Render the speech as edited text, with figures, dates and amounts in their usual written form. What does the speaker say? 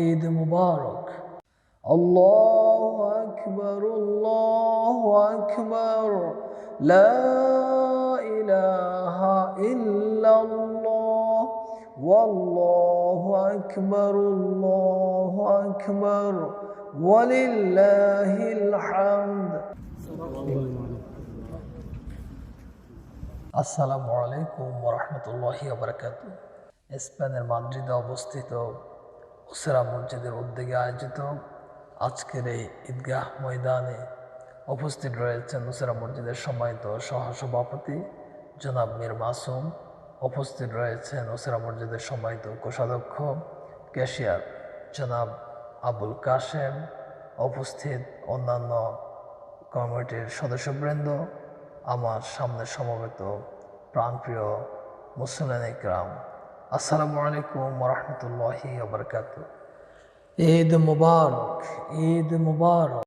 ঈদ মুবারক। আল্লাহু আকবার, আল্লাহু আকবার, লা ইলাহা ইল্লাল্লাহ, ওয়াল্লাহু আকবার, আল্লাহু আকবার, ওয়ালিল্লাহিল হামদ। আসসালামু আলাইকুম ওয়া রাহমাতুল্লাহি ওয়া বারাকাতুহু। স্পেনের মাদ্রিদে অবস্থিত উসরা মসজিদের উদ্যোগে আয়োজিত আজকের এই ঈদগাহ ময়দানে উপস্থিত রয়েছেন উসরা মসজিদের সম্মানিত সহসভাপতি জনাব মীর মাসুম, উপস্থিত রয়েছেন উসরা মসজিদের সম্মানিত কোষাধ্যক্ষ ক্যাশিয়ার জনাব আবুল কাশেম, উপস্থিত অন্যান্য কমিটির সদস্যবৃন্দ, আমার সামনে সমবেত প্রাণপ্রিয় মুসলিম ইকরাম, আসসালামু আলাইকুম ওয়া রাহমাতুল্লাহি ওয়া বারাকাতুহু। ঈদ মুবারক, ঈদ মুবারক।